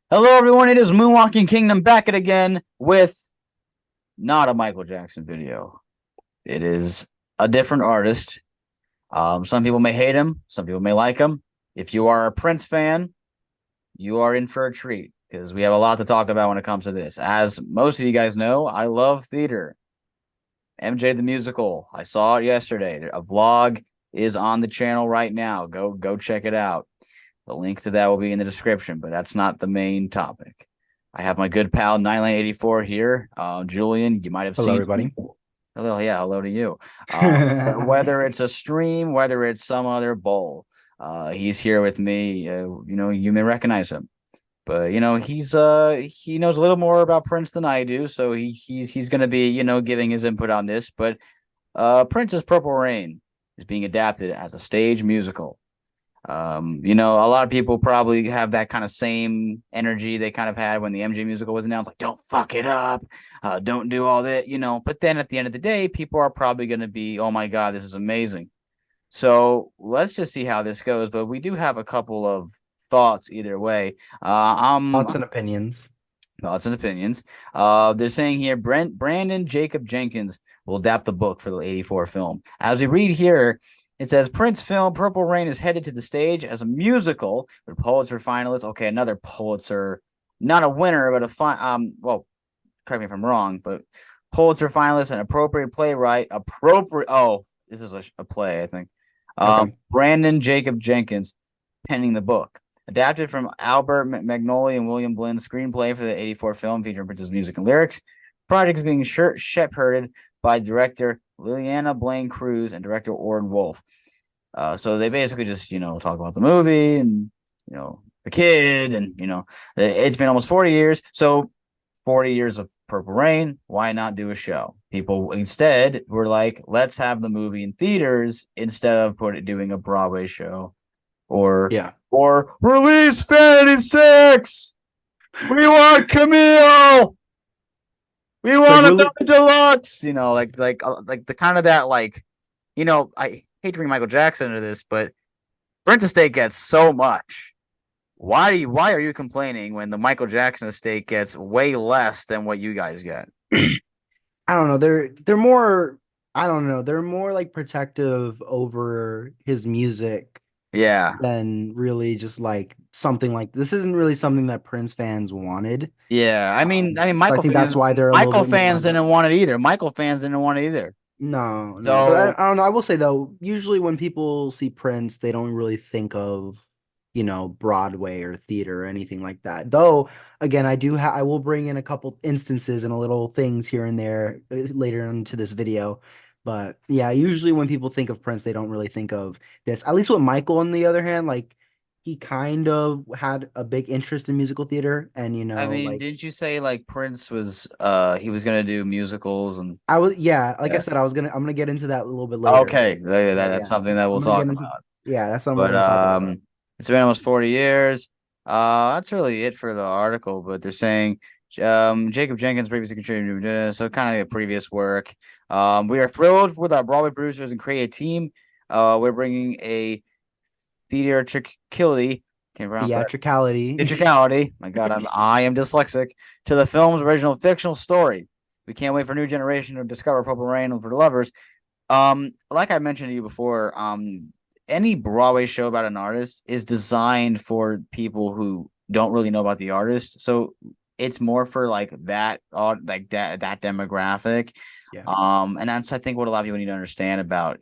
Hello, everyone. It is Moonwalking Kingdom back at again with not a Michael Jackson video. It is a different artist. Some people may hate him, some people may like him. If you are a Prince fan, you are in for a treat because we have a lot to talk about when it comes to this. As most of you guys know, I love theater. MJ the Musical. I saw it yesterday. A vlog is on the channel right now. Go check it out. The link to that will be in the description, but that's not the main topic. I have my good pal 9984 here. Julian, you might have Hello, seen him. everybody. Hello, yeah, hello to you. Whether it's a stream, whether it's some other bowl, he's here with me. You may recognize him, but he knows a little more about Prince than I do, so he's going to be giving his input on this. But Prince's Purple Rain is being adapted as a stage musical. A lot of people probably have that kind of same energy they kind of had when the MJ musical was announced, like, don't fuck it up, don't do all that. But then at the end of the day, people are probably going to be, oh my God, this is amazing. So let's just see how this goes. But we do have a couple of thoughts either way. Thoughts and opinions. Thoughts and opinions. They're saying here Brandon Jacob Jenkins will adapt the book for the 84 film. As we read here, it says Prince film Purple Rain is headed to the stage as a musical with Pulitzer finalists. Okay, another Pulitzer, not a winner, but well, correct me if I'm wrong, but Pulitzer finalist and appropriate playwright. This is a play, I think. Okay. Brandon Jacob Jenkins penning the book. Adapted from Albert Magnoli and William Blynn's screenplay for the 84 film featuring Prince's music and lyrics. Project is being shepherded by director Liliana Blaine Cruz and director Orrin Wolf. So they basically just, talk about the movie and, the kid and, it's been almost 40 years. So 40 years of Purple Rain, why not do a show? People instead were like, let's have the movie in theaters instead of doing a Broadway show or Yeah. or release Vanity Six. We want Camille. We Like want really another deluxe. Like the kind of that I hate to bring Michael Jackson into this, but Prince Estate gets so much. Why are you complaining when the Michael Jackson estate gets way less than what you guys get? I don't know. They're more I don't know. They're more like protective over his music Yeah. than really just like something like this isn't really something that Prince fans wanted. Yeah. So I think that's why they're a little Michael bit fans more. didn't want it either. Michael fans didn't want it either. No. But So I don't know. I will say though, usually when people see Prince, they don't really think of, Broadway or theater or anything like that. Though, again, I will bring in a couple instances and a little things here and there later into this video. But yeah, usually when people think of Prince, they don't really think of this. At least with Michael, on the other hand, like he kind of had a big interest in musical theater and like didn't you say like Prince was he was gonna do musicals and I was, yeah, like I yeah. said, I'm gonna get into that a little bit later. Okay, Yeah, that's yeah. something that I'm we'll gonna talk get into, about. yeah, that's something we're But gonna talk about. it's been almost 40 years. That's really it for the article, but they're saying Jacob Jenkins previously contributed to this, so kind of previous work. We are thrilled with our Broadway producers and creative team. We're bringing a theatricality, can't pronounce that. Theatricality. Theatricality. My God, I am dyslexic. To the film's original fictional story. We can't wait for a new generation to discover Purple Rain for the lovers. Like I mentioned to you before, any Broadway show about an artist is designed for people who don't really know about the artist. So it's more for like that demographic. Yeah. And that's I think what a lot of people need to understand about,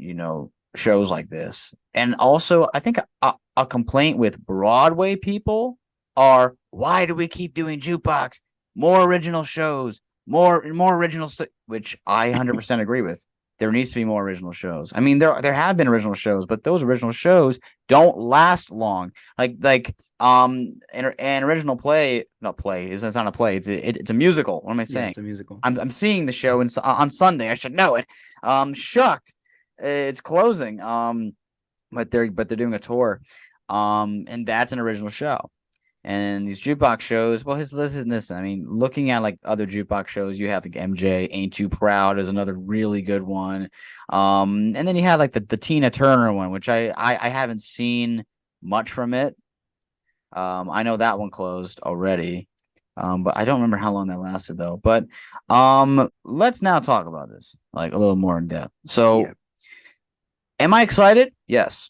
shows like this. And also, I think a complaint with Broadway people are why do we keep doing jukebox? More original shows, more original, which I 100% agree with. There needs to be more original shows. I mean, there have been original shows, but those original shows don't last long. An original play, not play, it's not a play. It's a musical. What am I Yeah, saying? it's a musical. I'm seeing the show on Sunday. I should know it. Shucked. It's closing. But they're doing a tour. And that's an original show. And these jukebox shows, well, his list isn't this. I mean, looking at like other jukebox shows, you have like MJ, Ain't Too Proud is another really good one. And then you have like the Tina Turner one, which I haven't seen much from it. I know that one closed already. But I don't remember how long that lasted though. But let's now talk about this like a little more in depth. Yeah. So, am I excited? Yes.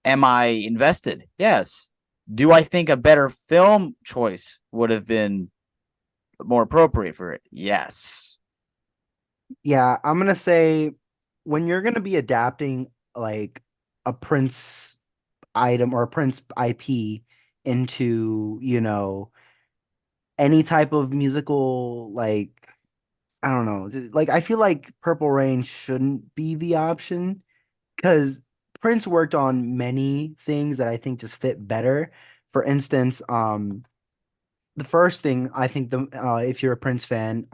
Am I invested? Yes. Do I think a better film choice would have been more appropriate for it? Yes. Yeah, I'm gonna say when you're gonna be adapting like a Prince item or a Prince IP into, any type of musical, like, I don't know, like I feel like Purple Rain shouldn't be the option because Prince worked on many things that I think just fit better. For instance, the first thing I think if you're a Prince fan,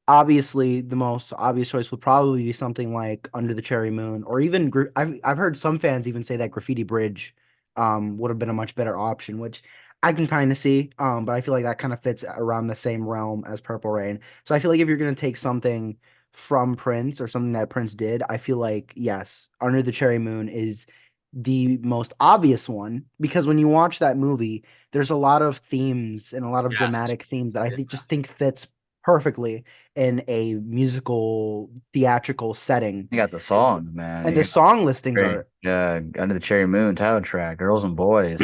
obviously the most obvious choice would probably be something like Under the Cherry Moon, or even I've heard some fans even say that Graffiti Bridge would have been a much better option, which I can kind of see. But I feel like that kind of fits around the same realm as Purple Rain. So I feel like if you're gonna take something from Prince or something that Prince did, I feel like yes, Under the Cherry Moon is the most obvious one because when you watch that movie there's a lot of themes and a lot of Yes. dramatic themes that just think fits perfectly in a musical theatrical setting. You got the songs, man. And You the got song listings great. are Under the Cherry Moon, title track, Girls and Boys,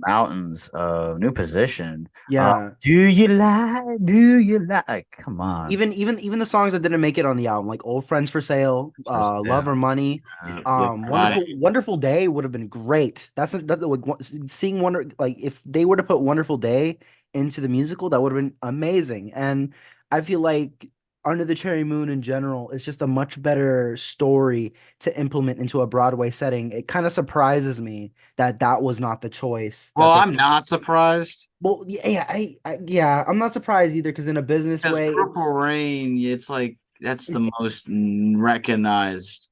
Mountains, New Position. yeah. Do you lie? Do you lie? Come on. Even the songs that didn't make it on the album, like Old Friends for Sale, For Love or sale. Money, Look at it. Wonderful Day would have been great. That's like seeing Wonder like if they were to put Wonderful Day into the musical, that would have been amazing. And I feel like Under the Cherry Moon in general is just a much better story to implement into a Broadway setting. It kind of surprises me that that was not the choice Well, that they. I'm not surprised Well, yeah, yeah, I'm not surprised either because in a business because way, Purple it's. Rain, it's like that's the most recognized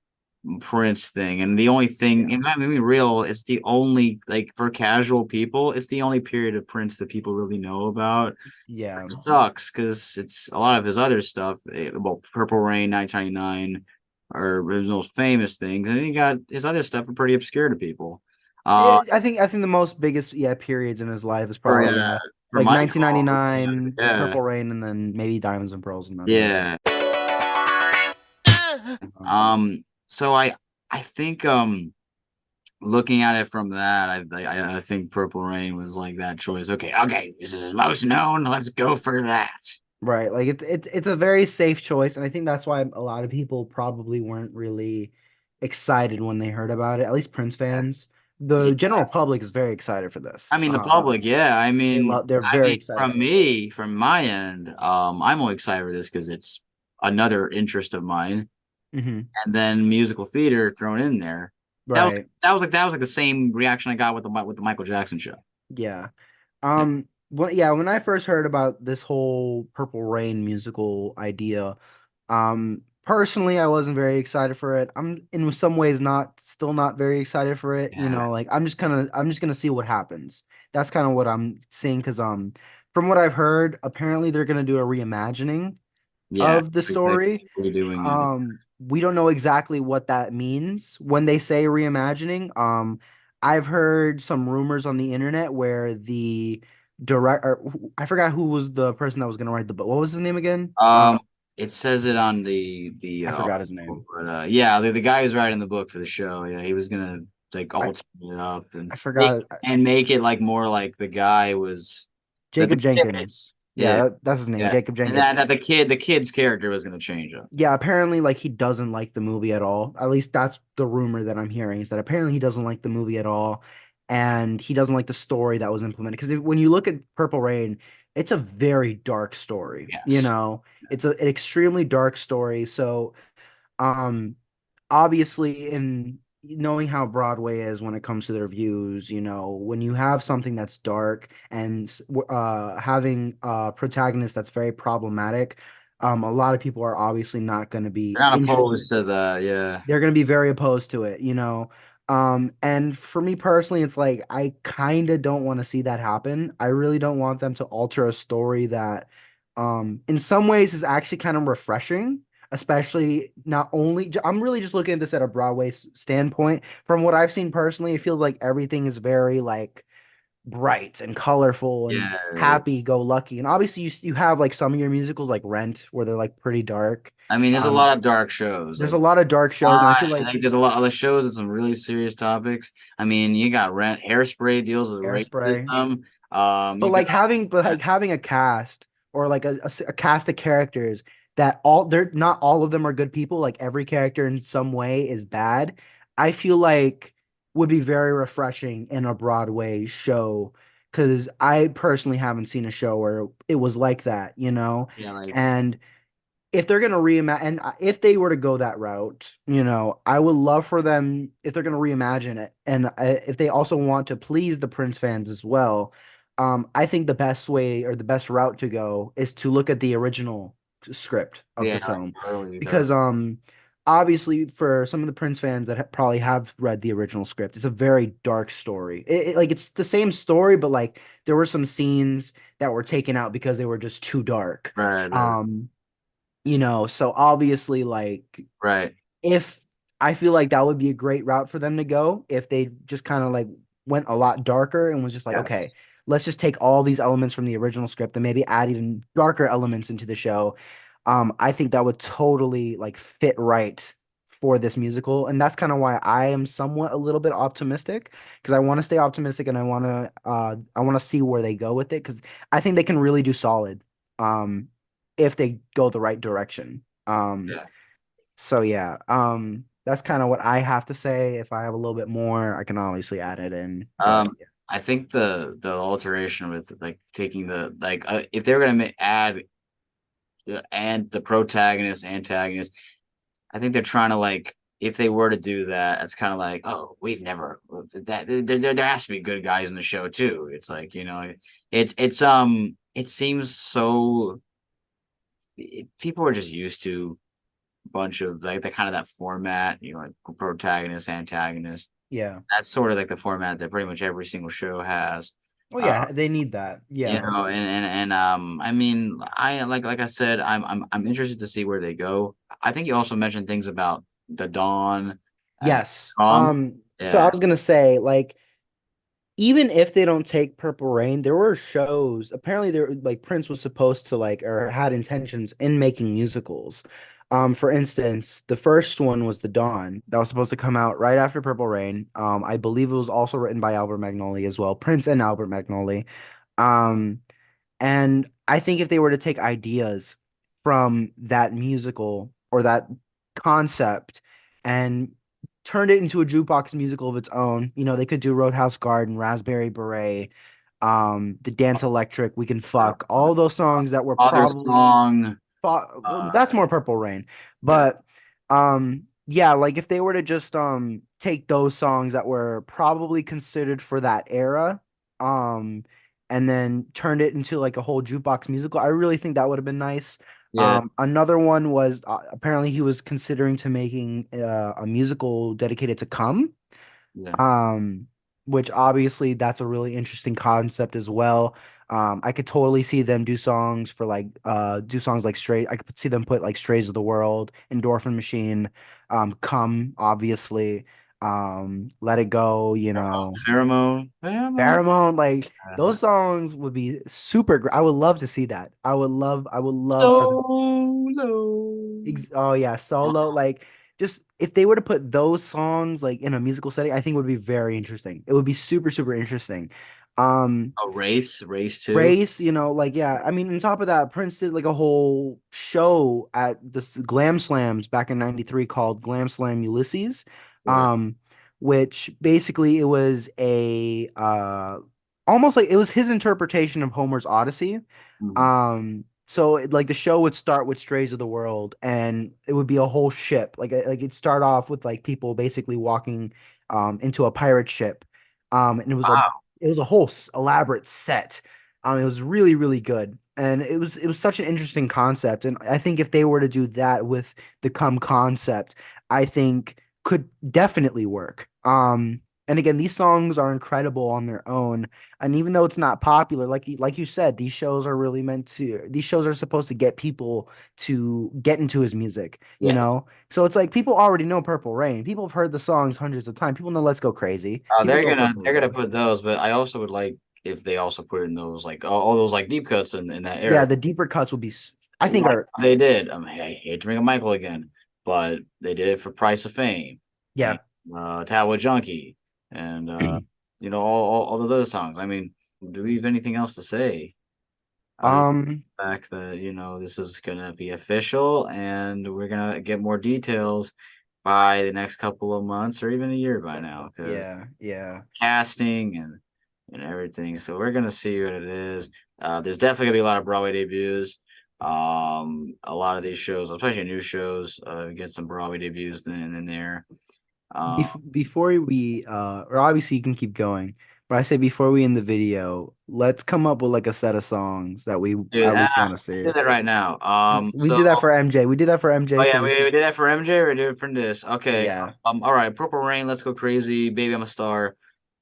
Prince thing, and the only thing, Yeah. and I mean, real, it's the only like for casual people, it's the only period of Prince that people really know about. Yeah. Which sucks because it's a lot of his other stuff. Well, Purple Rain, 1999, are his most famous things, and he got his other stuff are pretty obscure to people. Uh, I think the most biggest periods in his life is for probably for like Michael, it's, 1999, yeah, Purple Rain, and then maybe Diamonds and Pearls, and that's it. yeah. Um, So I think looking at it from that, I think Purple Rain was like that choice. Okay, okay, this is his most known. Let's go for that. right, like it's a very safe choice, and I think that's why a lot of people probably weren't really excited when they heard about it. At least Prince fans. Yeah. The general public is very excited for this. I mean, the public, yeah. They're I very mean, excited for this. from my end, I'm only excited for this because it's another interest of mine, Hmm. and then musical theater thrown in there. Right. That was like the same reaction I got with the Michael Jackson show. Yeah. When I first heard about this whole Purple Rain musical idea, personally I wasn't very excited for it. I'm in some ways still not very excited for it. Yeah, Like I'm just gonna see what happens. That's kind of what I'm seeing because from what I've heard, apparently they're gonna do a reimagining yeah, of the like story. redoing it. We don't know exactly what that means when they say reimagining. I've heard some rumors on the internet where the director, I forgot who was the person that was going to write the book. What was his name again? It says it on the I forgot his article, name. but yeah, the guy who's writing the book for the show, yeah, he was gonna like I alter it up I forgot. and make it like more like the guy was the Jacob kid. Jenkins. Yeah, Yeah, that's his name, yeah, Jacob and Jenkins. that the kid's character was gonna change up. Yeah, apparently like he doesn't like the movie at all. At least that's the rumor that I'm hearing is that apparently he doesn't like the movie at all and he doesn't like the story that was implemented because when you look at Purple Rain, it's a very dark story, Yes. It's an extremely dark story. So, um obviously in knowing how Broadway is when it comes to their views, when you have something that's dark and having a protagonist that's very problematic, a lot of people are obviously not going to be They're not interested. opposed to that. Yeah. They're going to be very opposed to it. And for me personally, it's like I kind of don't want to see that happen. I really don't want them to alter a story that, in some ways, is actually kind of refreshing. Especially not only, I'm really just looking at this at a Broadway standpoint. From what I've seen personally, it feels like everything is very like bright and colorful and Yeah. happy go lucky. And obviously you have like some of your musicals like Rent where they're like pretty dark. I mean, there's a Um lot of dark shows. there's Like, a lot of dark shows and I feel like like there's a lot of the shows with some really serious topics. I mean, you got Rent, Hairspray deals with Hairspray. racism. But You got like having a cast or like a cast of characters that all they're not all of them are good people, like every character in some way is bad, I feel like would be very refreshing in a Broadway show because I personally haven't seen a show where it was like that, you know? yeah, like And if they're gonna reimagine, and if they were to go that route, you know, I would love for them if they're gonna reimagine it, and if they also want to please the Prince fans as well. I think the best way or the best route to go is to look at the original script of yeah, the film, totally, totally. because obviously for some of the Prince fans that probably have read the original script, it's a very dark story. Like it's the same story, but like there were some scenes that were taken out because they were just too dark. Right, right, Um, you know, so obviously, like, right. if I feel like that would be a great route for them to go if they just kind of like went a lot darker and was just like, okay, Yes. let's just take all these elements from the original script and maybe add even darker elements into the show. I think that would totally like fit right for this musical. And that's kind of why I am somewhat a little bit optimistic because I want to stay optimistic and I want to see where they go with it because I think they can really do solid. Um, if they go the right direction. Yeah. So yeah, that's kind of what I have to say. If I have a little bit more, I can obviously add it in. But Um, I think the alteration with like taking the like if they were gonna add the protagonist antagonist, I think they're trying to like if they were to do that, it's kind of like, oh, we've never that there has to be good guys in the show too. It's like, it seems so people are just used to a bunch of like the kind of that format, like protagonist, antagonist. yeah. That's sort of like the format that pretty much every single show has. Oh Uh, yeah, they need that. Yeah. I mean, I like I said, I'm interested to see where they go. I think you also mentioned things about the Dawn and Yes. Tom. So I Yeah, was gonna say, like, even if they don't take Purple Rain, there were shows. Apparently, there like Prince was supposed to like or had intentions in making musicals. For instance, the first one was The Dawn that was supposed to come out right after Purple Rain. I believe it was also written by Albert Magnoli as well, Prince and Albert Magnoli. Um, and I think if they were to take ideas from that musical or that concept and turned it into a jukebox musical of its own, you know, they could do Roadhouse Garden, Raspberry Beret, The Dance Electric, We Can yeah. Fuck, all those songs that were Other probably song. well, that's more Purple Rain. Yeah, But yeah, like if they were to just take those songs that were probably considered for that era, um and then turned it into like a whole jukebox musical, I really think that would have been nice. yeah, Another one was apparently he was considering to making a musical dedicated to Come, yeah. um, which obviously that's a really interesting concept as well. I could totally see them do songs for like do songs like Stray. I could see them put like Strays of the World, Endorphin Machine, Come, obviously, Let It Go, you know, Pheromone. Pheromone. Pheromone, like Uh, those songs would be super great. I would love to see that. I would love for them. Solo. Oh yeah, solo. Like just if they were to put those songs like in a musical setting, I think it would be very interesting. It would be super, super interesting. Um, Oh, race two. Race, you know, like yeah, I mean, on top of that, Prince did like a whole show at this Glam Slams back in '93 called Glam Slam Ulysses, Yeah. which basically it was a almost like it was his interpretation of Homer's Odyssey. Mhm. So like the show would start with Strays of the World, and it would be a whole ship. Like it'd start off with like people basically walking into a pirate ship. And Wow. it was a whole elaborate set. It was really, really good. And it was such an interesting concept. And I think if they were to do that with the Come concept, I think could definitely work. And again, these songs are incredible on their own. And even though it's not popular, like you said, these shows are supposed to get people to get into his music, you Yeah. know? So it's like people already know Purple Rain. People have heard the songs hundreds of times. People know Let's Go Crazy. People know Purple They're gonna Rain. put those, but I also would like. if they also put in those like all those like deep cuts in that Yeah, era. the deeper cuts would be, I think, Like are they did. I mean, I hate to bring up Michael again, but they did it for Price of Fame and yeah. Tablet Junkie and all those other songs. I mean, do we have anything else to say other than Um, the fact that this is gonna be official and we're gonna get more details by the next couple of months or even a year by now because yeah, yeah. casting and everything. So we're gonna see what it is. There's definitely gonna be a lot of Broadway debuts. A lot of these shows, especially new shows, get some Broadway debuts in there. Uh, Before we or obviously you can keep going, but I say before we end the video, let's come up with like a set of songs that we dude, at least want to let's do see. that right now. We did that for MJ. We did that for Oh MJ, yeah, so we did that for MJ. Or we did it for this. so Okay. yeah. All right. Purple Rain. Let's go crazy. Baby, I'm a star.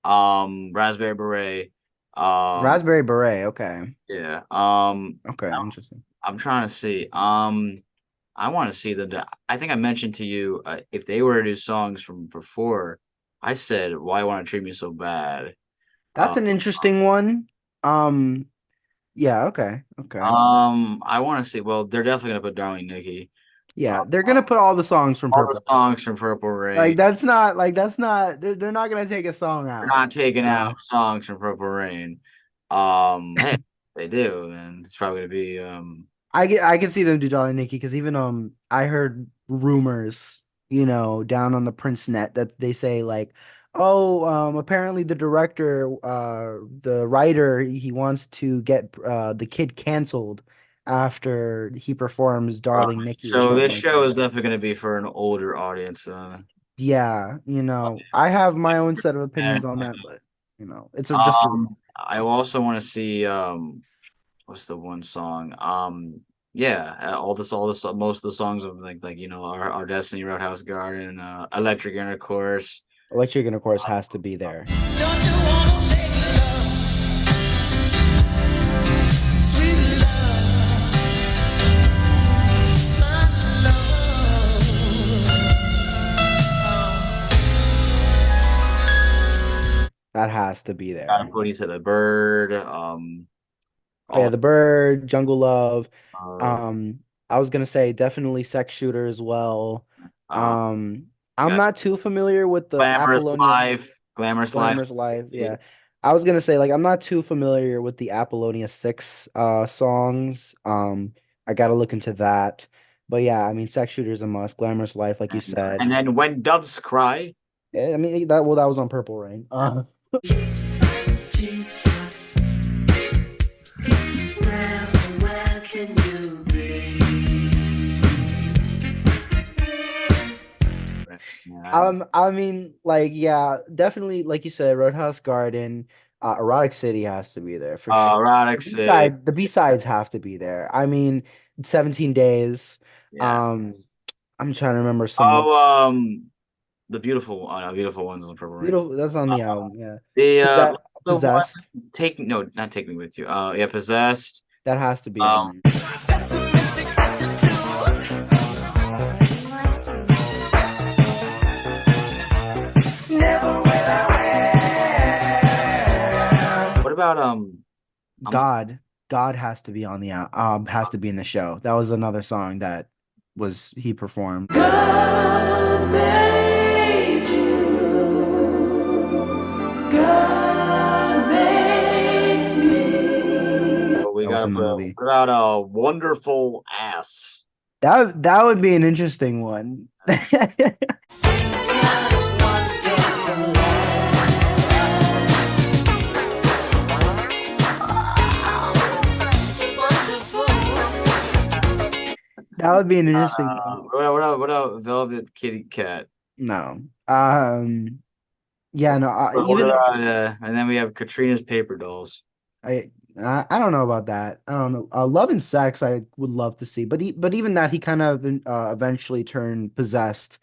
Raspberry Beret. Um. Raspberry Beret. Okay. Yeah. Okay, interesting. I'm trying to see. I want to see the. I think I mentioned to you if they were to do songs from before. I said, "Why want to treat me so bad?" That's Uh, an interesting one. Um, yeah, okay, okay. I want to see. Well, they're definitely gonna put Darling Nikki. Yeah, Uh, they're gonna put all the songs from all the Purple Rain. songs from Purple Rain. That's not they're not gonna take a song They're out. not taking out songs from Purple Rain. Hey, if they do, then it's probably gonna be I can see them do Dolly Nikki because even I heard rumors, down on the Prince net that they say like, oh, apparently the director, the writer, he wants to get the kid canceled after he performs uh, Darling Nikki or so something this like show is that. definitely gonna be for an older audience. Yeah, I have my own set of And opinions on that, but it's just a rumor. I also want to see what's the one song? Yeah, all this, most of the songs of like our Destiny, Roadhouse Garden, Electric Intercourse. Electric and of course has to be there. Don't you wanna make love, sweet love, my That has to be Gotta there. put He Said the Bird. Oh yeah, All The Bird, Jungle Love. uh, Um, I was gonna say definitely Sex Shooter as well. uh, Um, you I'm got not too familiar with the Glamorous Apollonia Life, Glamorous Life. Glamorous Life. Yeah. I was gonna say like I'm not too familiar with the Apollonia 6 songs. I gotta look into that. But yeah, I mean Sex Shooter's a must. Glamorous Life, like you said. And then When Doves Cry. I mean that was on Purple Rain. where can you be? Yeah, I mean, like, yeah, definitely, like you said, Roadhouse Garden, Erotic City has to be there for sure. Erotic City. The B-sides have to be there. I mean, 17 Days. Yeah. Um, I'm trying to remember some more. Oh, Beautiful Ones on Purple Rain. Beautiful, that's on the album, yeah. The the one Possessed, Take no, not Take Me With You. Yeah, Possessed. that has to be Um, on Pessimistic attitudes. Never will I what about there. I'm God has to be on the has to be in the show. That was another song that was he performed. God made you. God made me. we That was got in the movie. what about Wonderful Ass? That would be an interesting one. That would be an interesting one. What about Velvet Kitty Cat? No. Yeah, no, What even about and then we have Katrina's Paper Dolls. I don't know about that. I don't know. Love and Sex I would love to see, but even that he kind of eventually turned Possessed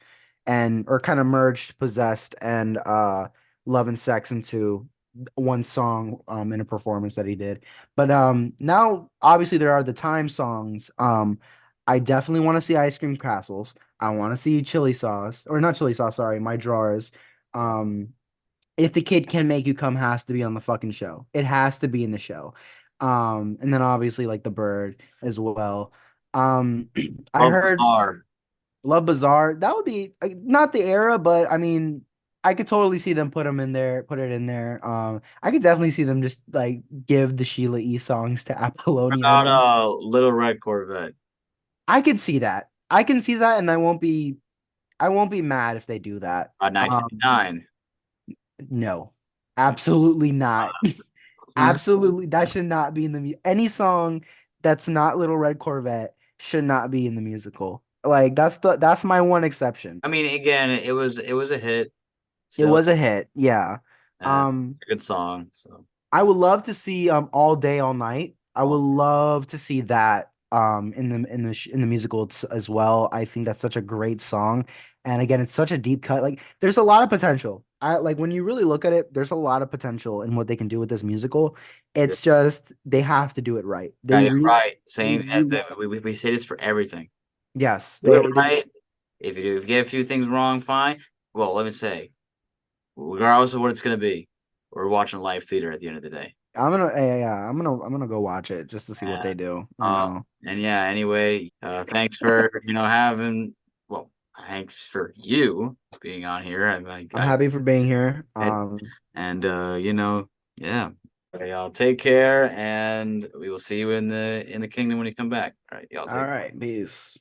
and or kind of merged Possessed and Love and Sex into one song in a performance that he did. But now obviously there are the time songs. I definitely want to see Ice Cream Castles. I want to see Chili Sauce or not Chili Sauce, sorry, My Drawers. Um If the Kid Can Make You Come has to be on the fucking show. It has to be in the show. And then obviously like the Bird as well. Um, I Love heard Bizarre. Love Bizarre. That would be not the era, but I mean, I could totally see them put it in there. I could definitely see them just like give the Sheila E songs to Apollonia About again. Little Red Corvette. I could see that. I can see that, and I won't be mad if they do that. 1999. No, absolutely not. Absolutely, that should not be in the any song that's not Little Red Corvette should not be in the musical. Like that's my one exception. I mean, again, it was a hit. It Still, was a hit, yeah. and Um, a good song. So I would love to see All Day All Night. I would all love to see that in the musical as well. I think that's such a great song. And again, it's such a deep cut. Like there's a lot of potential. I like when you really look at it, there's a lot of potential in what they can do with this musical. yeah, It's just they have to do it right. got it right. They Same as really we say this for everything. yes, Do it they right. If you get a few things wrong, fine. Well, let me say, regardless of what it's gonna be, we're watching live theater at the end of the day. I'm gonna go watch it just to see what And, they do. You uh, know. and yeah, anyway, thanks for having. Well, thanks for you being on here. I'm happy for being here. And yeah. Okay, y'all take care, and we will see you in the kingdom when you come back. All right, y'all All take. right, peace.